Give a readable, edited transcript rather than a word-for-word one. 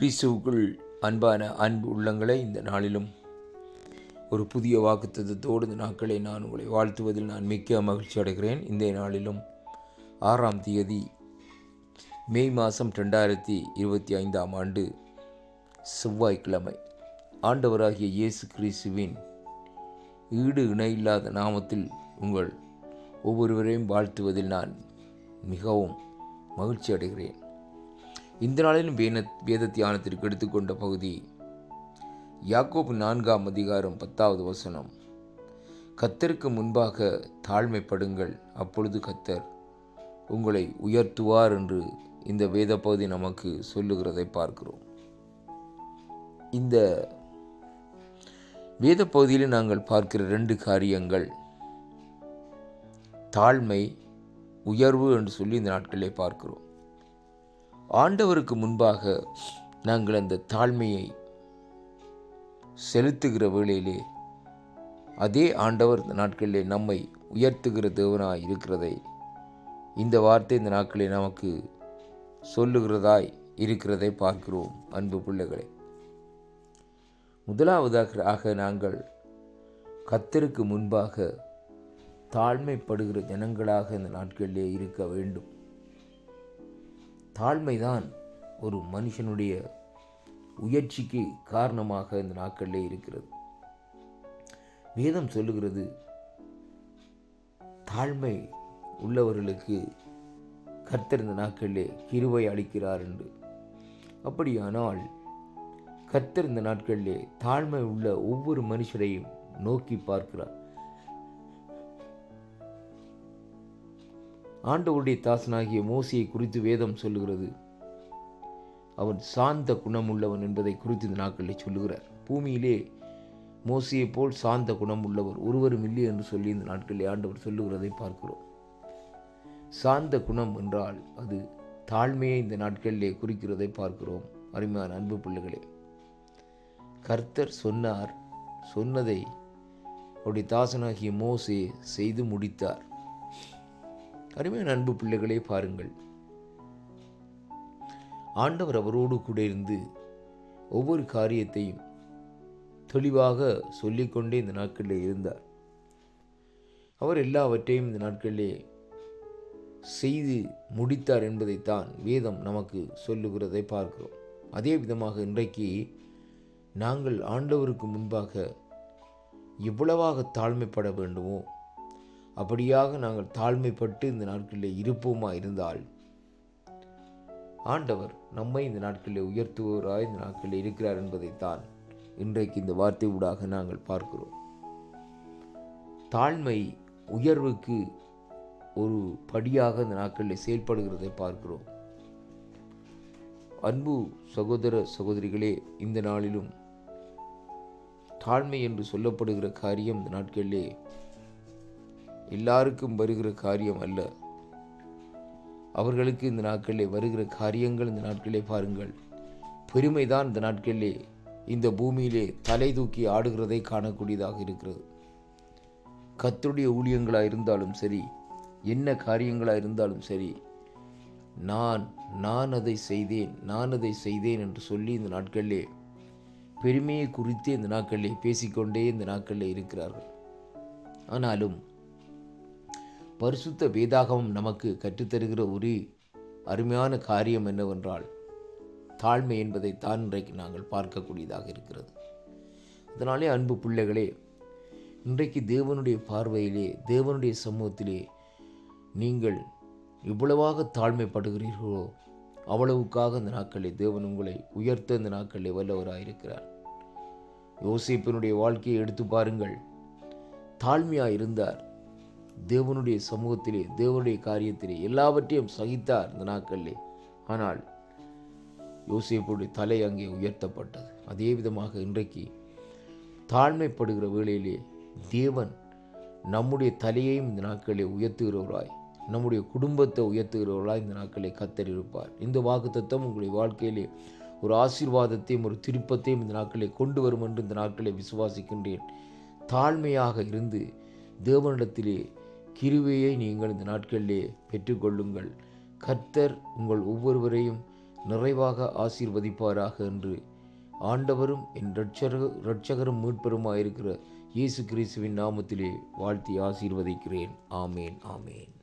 கிறிஸ்துவுக்குள் அன்பான அன்பு உள்ளங்களை, இந்த நாளிலும் ஒரு புதிய வாக்குத்தத்தத்தோடு இந்த நாட்களை நான் உங்களை வாழ்த்துவதில் நான் மிக்க மகிழ்ச்சி அடைகிறேன். இந்த நாளிலும் 6ஆம் தேதி மே மாதம் 2025ஆம் ஆண்டு செவ்வாய்க்கிழமை, ஆண்டவராகிய இயேசு கிறிஸ்துவின் ஈடு இணையில்லாத நாமத்தில் உங்கள் ஒவ்வொருவரையும் வாழ்த்துவதில் நான் மிகவும் மகிழ்ச்சி அடைகிறேன். இந்த நாளிலும் வேத தியானத்திற்கு எடுத்துக்கொண்ட பகுதி யாக்கோபு 4ஆம் அதிகாரம் 10வது வசனம். கர்த்தருக்கு முன்பாக தாழ்மைப்படுங்கள், அப்பொழுது கர்த்தர் உங்களை உயர்த்துவார் என்று இந்த வேத பகுதி நமக்கு சொல்லுகிறதை பார்க்கிறோம். இந்த வேத பகுதியில் நாங்கள் பார்க்கிற 2 காரியங்கள், தாழ்மை, உயர்வு என்று சொல்லி இந்த நாட்களிலே பார்க்கிறோம். ஆண்டவருக்கு முன்பாக நாங்கள் அந்த தாழ்மையை செலுத்துகிற வேளையிலே அதே ஆண்டவர் இந்த நாட்களிலே நம்மை உயர்த்துகிற தேவனாய் இருக்கிறதை இந்த வார்த்தை இந்த நாட்களிலே நமக்கு சொல்லுகிறதாய் இருக்கிறதை பார்க்கிறோம். அன்பு பிள்ளைகளே, முதலாவதாக நாங்கள் கர்த்தருக்கு முன்பாக தாழ்மைப்படுகிற ஜனங்களாக இந்த நாட்களிலே இருக்க வேண்டும். தாழ்மைதான் ஒரு மனுஷனுடைய உயர்ச்சிக்கு காரணமாக இந்த நாட்களிலே இருக்கிறது. வேதம் சொல்லுகிறது, தாழ்மை உள்ளவர்களுக்கு கர்த்தர் இந்த நாட்களிலே கிருபை அளிக்கிறார் என்று. அப்படியானால் கர்த்தர் இந்த நாட்களிலே தாழ்மை உள்ள ஒவ்வொரு மனுஷரையும் நோக்கி பார்க்கிறார். ஆண்டவருடைய தாசனாகிய மோசேயை குறித்து வேதம் சொல்லுகிறது, அவன் சாந்த குணம் உள்ளவன் என்பதை குறித்து இந்த நாட்களில் சொல்லுகிறார். பூமியிலே மோசேயை போல் சாந்த குணம் உள்ளவர் ஒருவரும் இல்லை என்று சொல்லி இந்த நாட்களில் ஆண்டவர் சொல்லுகிறதை பார்க்கிறோம். சாந்த குணம் என்றால் அது தாழ்மையை இந்த நாட்களிலே குறிக்கிறதை பார்க்கிறோம். அருமையான அன்பு பிள்ளைகளே, கர்த்தர் சொன்னதை அவருடைய தாசனாகிய மோசே செய்து முடித்தார். அருமையான அன்பு பிள்ளைகளே, பாருங்கள், ஆண்டவர் அவரோடு கூட இருந்து ஒவ்வொரு காரியத்தையும் தெளிவாக சொல்லிக்கொண்டே இந்த நாட்களிலே இருந்தார். அவர் எல்லாவற்றையும் இந்த நாட்களிலே செய்து முடித்தார் என்பதைத்தான் வேதம் நமக்கு சொல்லுகிறதை பார்க்கிறோம். அதே விதமாக இன்றைக்கு நாங்கள் ஆண்டவருக்கு முன்பாக எவ்வளவாக தாழ்மைப்பட வேண்டுமோ அப்படியாக நாங்கள் தாழ்மைப்பட்டு இந்த நாட்களில் இருப்போமா இருந்தால் ஆண்டவர் நம்மை இந்த நாட்களில் உயர்த்துவராய் இந்த நாட்களில் இருக்கிறார் என்பதைத்தான் இன்றைக்கு இந்த வார்த்தை ஊடாக நாங்கள் பார்க்கிறோம். தாழ்மை உயர்வுக்கு ஒரு படியாக இந்த நாட்களில் செயல்படுகிறதை பார்க்கிறோம். அன்பு சகோதர சகோதரிகளே, இந்த நாளிலும் தாழ்மை என்று சொல்லப்படுகிற காரியம் இந்த நாட்களிலே எல்லாருக்கும் வருகிற காரியம் அல்ல. அவர்களுக்கு இந்த நாட்களிலே வருகிற காரியங்கள் இந்த நாட்களிலே பாருங்கள், பெருமைதான் இந்த நாட்களிலே இந்த பூமியிலே தலை தூக்கி ஆடுகிறதை காணக்கூடியதாக இருக்கிறது. கர்த்தருடைய ஊழியங்களாக இருந்தாலும் சரி, என்ன காரியங்களாக இருந்தாலும் சரி, நான் அதை செய்தேன் என்று சொல்லி இந்த நாட்களிலே பெருமையை குறித்து இந்த நாட்களிலே பேசிக்கொண்டே இந்த நாட்களிலே இருக்கிறார்கள். ஆனாலும் பரிசுத்த வேதாகமம் நமக்கு கற்றுத்தருகிற ஒரு அருமையான காரியம் என்னவென்றால், தாழ்மை என்பதை தான் இன்றைக்கு நாங்கள் பார்க்கக்கூடியதாக இருக்கிறது. அதனாலே அன்பு பிள்ளைகளே, இன்றைக்கு தேவனுடைய பார்வையிலே, தேவனுடைய சமூகத்திலே நீங்கள் எவ்வளவாக தாழ்மைப்படுகிறீர்களோ அவ்வளவுக்காக இந்த நாட்களில் தேவன் உங்களை உயர்த்த இந்த நாட்களில் வல்லவராயிருக்கிறார். யோசேப்பினுடைய வாழ்க்கையை எடுத்து பாருங்கள். தாழ்மையாக இருந்தார். தேவனுடைய சமூகத்திலே, தேவனுடைய காரியத்திலே எல்லாவற்றையும் சகித்தார் இந்த நாட்களிலே. ஆனால் யோசேப்புடைய தலை அங்கே உயர்த்தப்பட்டது. அதே விதமாக இன்றைக்கு தாழ்மைப்படுகிற வேளையிலே தேவன் நம்முடைய தலையையும் இந்த நாட்களிலே உயர்த்துகிறவராய், நம்முடைய குடும்பத்தை உயர்த்துகிறவர்களாய் இந்த நாட்களை கர்த்தர் இருப்பார். இந்த வாக்குத்தத்தம் உங்களுடைய வாழ்க்கையிலே ஒரு ஆசீர்வாதத்தையும் ஒரு திருப்பத்தையும் இந்த நாட்களை கொண்டு வரும் என்று இந்த நாட்களை விசுவாசிக்கின்றேன். தாழ்மையாக இருந்து தேவனிடத்திலே கிருபையை நீங்கள் இந்த நாட்களிலே பெற்றுக்கொள்ளுங்கள். கர்த்தர் உங்கள் ஒவ்வொருவரையும் நிறைவாக ஆசீர்வதிப்பாராக என்று ஆண்டவரும் என் இரட்சகரும் மீட்பெருமாயிருக்கிற இயேசு கிறிஸ்துவின் நாமத்திலே வாழ்த்தி ஆசீர்வதிக்கிறேன். ஆமேன், ஆமேன்.